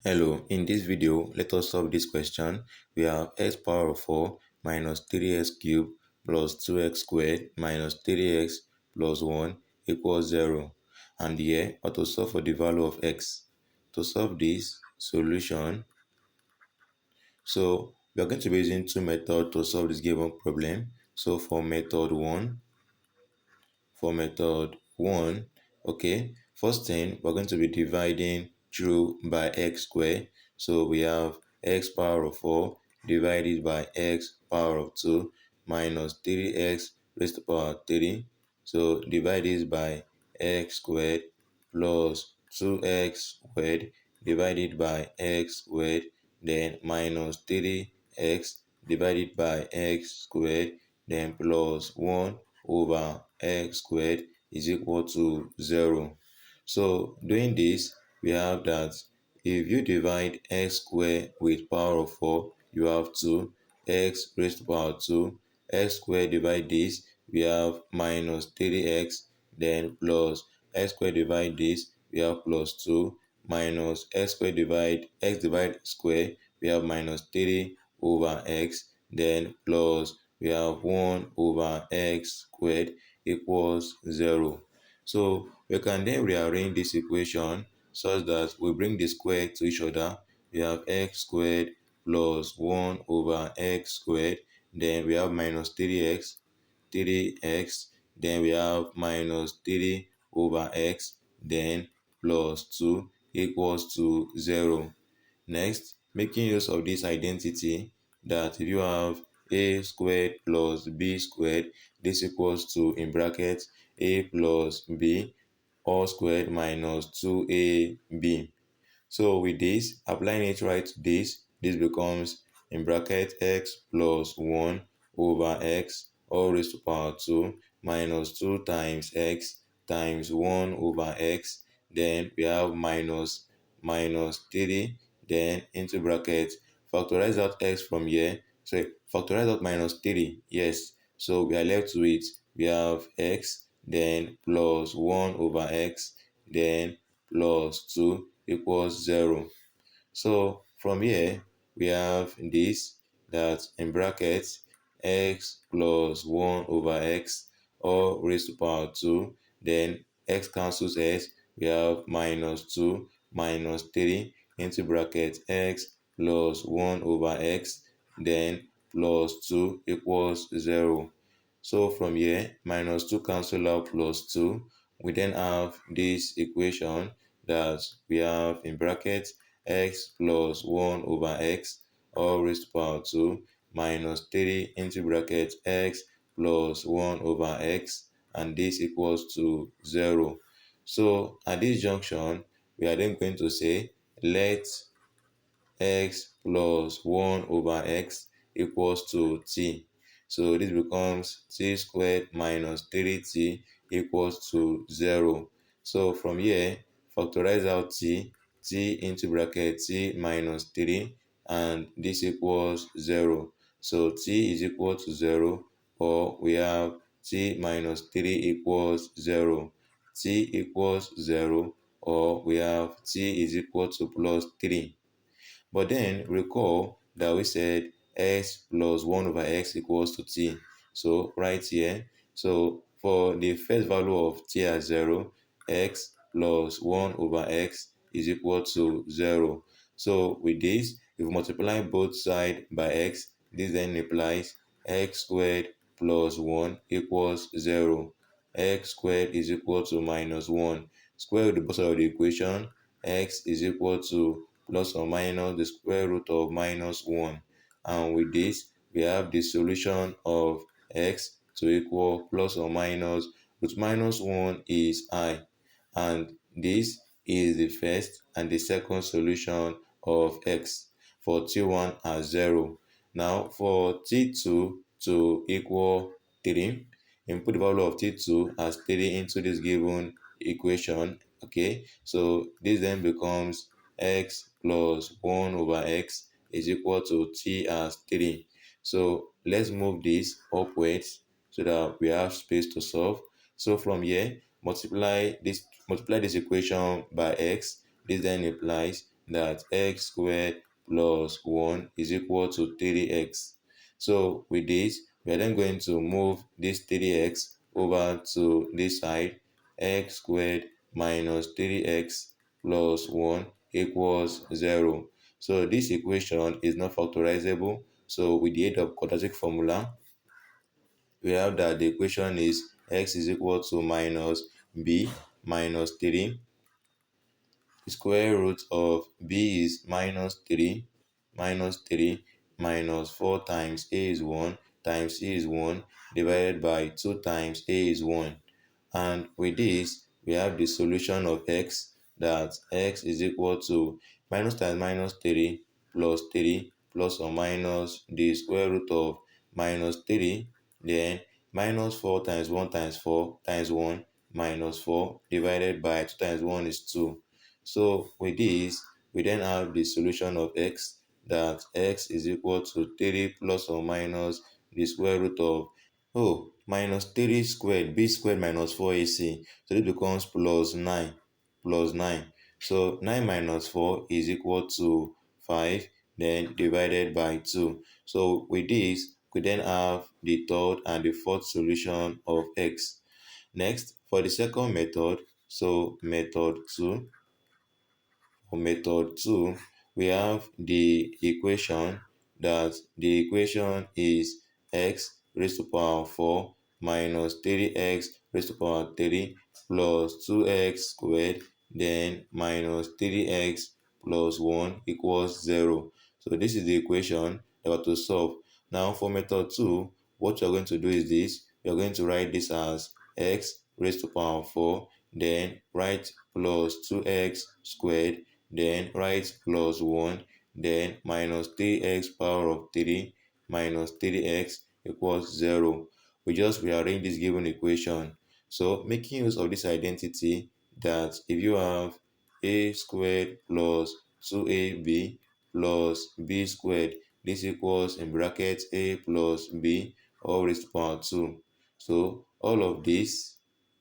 Hello, in this video, let us solve this question. We have x power of 4 minus 3x cubed plus 2x squared minus 3x plus 1 equals 0. And here, or to solve for the value of x. To solve this solution, so we are going to be using two methods to solve this given problem. So for method 1, okay, first thing we're going to be dividing through by x squared. So we have x power of 4 divided by x power of 2 minus 3x raised to the power of 3. So divide this by x squared plus 2x squared divided by x squared, then minus 3x divided by x squared, then plus 1 over x squared is equal to 0. So doing this, we have that if you divide x squared with power of 4, you have 2, x raised to power 2, x squared divide this, we have minus 3x, then plus x squared divide this, we have plus 2, minus x squared divide x divide square, we have minus 3 over x, then plus we have 1 over x squared equals 0. So we can then rearrange this equation such that we bring the square to each other. We have x squared plus 1 over x squared, then we have minus 3x, then we have minus 3 over x, then plus 2 equals to 0. Next, making use of this identity that if you have a squared plus b squared, this equals to, in brackets, a plus b all squared minus 2ab. So with this, applying it right to this becomes, in bracket, x plus 1 over x all raised to power 2 minus 2 times x times 1 over x. Then we have minus 3, then into bracket, factorize out x from here. So factorize out minus 3, yes. So we are left with, we have x, then plus 1 over x, then plus 2 equals 0. So from here, we have this, that in brackets, x plus 1 over x all raised to power 2, then x cancels s, we have minus 2 minus 3 into bracket x plus 1 over x, then plus 2 equals 0. So from here, minus 2 cancel out plus 2. We then have this equation that we have, in brackets, x plus 1 over x all raised to power 2 minus 3 into bracket x plus 1 over x, and this equals to 0. So at this junction, we are then going to say let x plus 1 over x equals to t. So this becomes t squared minus 3t equals to 0. So from here, factorize out t into bracket t minus 3, and this equals 0. So t is equal to 0, or we have t minus 3 equals 0. T equals 0, or we have t is equal to plus 3. But then recall that we said x plus 1 over x equals to t. So right here, so for the first value of t as 0, x plus 1 over x is equal to 0. So with this, if we multiply both sides by x, this then implies x squared plus 1 equals 0. X squared is equal to minus 1. Square root the both sides of the equation, x is equal to plus or minus the square root of minus 1. And with this, we have the solution of x to equal plus or minus root minus 1 is I. And this is the first and the second solution of x for t1 as 0. Now for t2 to equal 3, input the value of t2 as 3 into this given equation. Okay, so this then becomes x plus 1 over x is equal to t as 3. So let's move this upwards so that we have space to solve. So from here, multiply this equation by x. This then implies that x squared plus 1 is equal to 3x. So with this, we are then going to move this 3x over to this side. X squared minus 3x plus 1 equals 0. So this equation is not factorizable. So with the aid of quadratic formula, we have that the equation is x is equal to minus b minus 3. The square root of b is minus 3 minus 4 times a is 1 times c is 1 divided by 2 times a is 1. And with this, we have the solution of x, that x is equal to minus times minus 3 plus 3 plus or minus the square root of minus 3, then minus 4 times 1 times 4 times 1 minus 4 divided by 2 times 1 is 2. So with this, we then have the solution of x, that x is equal to 3 plus or minus the square root of minus 3 squared, b squared minus 4ac. So this becomes plus 9, plus 9. So 9 minus 4 is equal to 5, then divided by 2. So with this, we then have the third and the fourth solution of x. Next, for the second method, so method 2, we have the equation, that the equation is x raised to power 4 minus 3x raised to power 3 plus 2x squared, then minus 3x plus 1 equals 0. So this is the equation that we have to solve. Now for method 2, what you're going to do is this. You're going to write this as x raised to power 4, then write plus 2x squared, then write plus 1, then minus 3x power of 3 minus 3x equals 0. We just rearrange this given equation. So making use of this identity, that if you have a squared plus 2ab plus b squared, this equals in bracket a plus b all raised to power 2. So all of this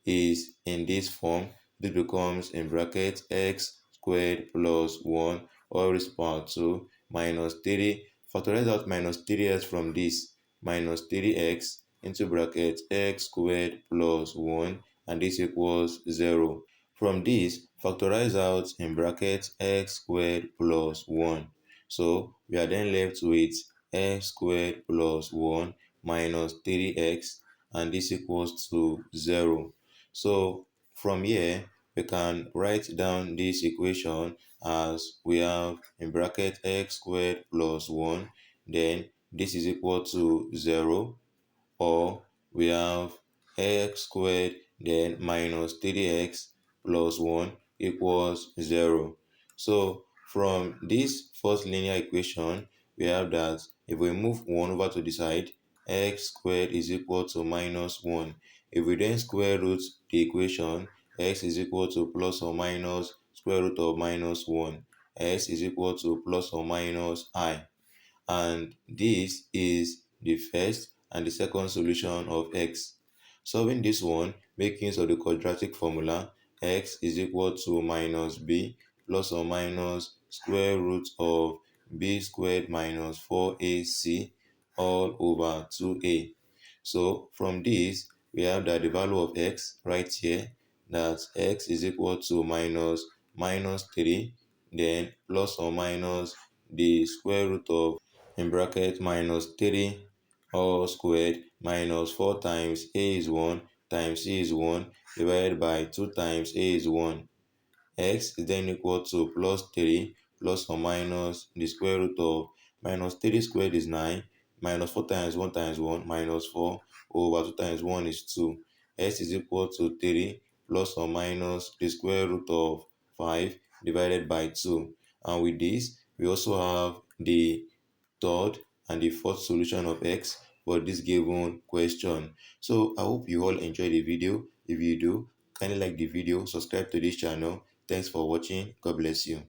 is in this form. This becomes in bracket x squared plus 1 all raised to power 2 minus 3. Factorize out minus 3x from this, minus 3x into bracket x squared plus 1, and this equals 0. From this, factorize out in bracket x squared plus 1. So we are then left with x squared plus 1 minus 3x, and this equals to 0. So from here, we can write down this equation as we have in bracket x squared plus 1, then this is equal to 0, or we have x squared then minus 3x plus 1 equals 0. So from this first linear equation, we have that if we move 1 over to the side, x squared is equal to minus 1. If we then square root the equation, x is equal to plus or minus square root of minus 1. X is equal to plus or minus I. And this is the first and the second solution of x. Solving this one, making use of the quadratic formula, x is equal to minus b plus or minus square root of b squared minus 4ac all over 2a. So from this, we have that the value of x right here, that x is equal to minus 3, then plus or minus the square root of, in bracket, minus 3 all squared minus 4 times a is 1 times c is 1 divided by 2 times a is 1. X is then equal to plus 3 plus or minus the square root of minus 3 squared is 9, minus 4 times 1 minus 4 over 2 times 1 is 2. X is equal to 3 plus or minus the square root of 5 divided by 2. And with this, we also have the third and the fourth solution of x for this given question. So I hope you all enjoyed the video. If you do, kindly like the video, subscribe to this channel. Thanks for watching. God bless you.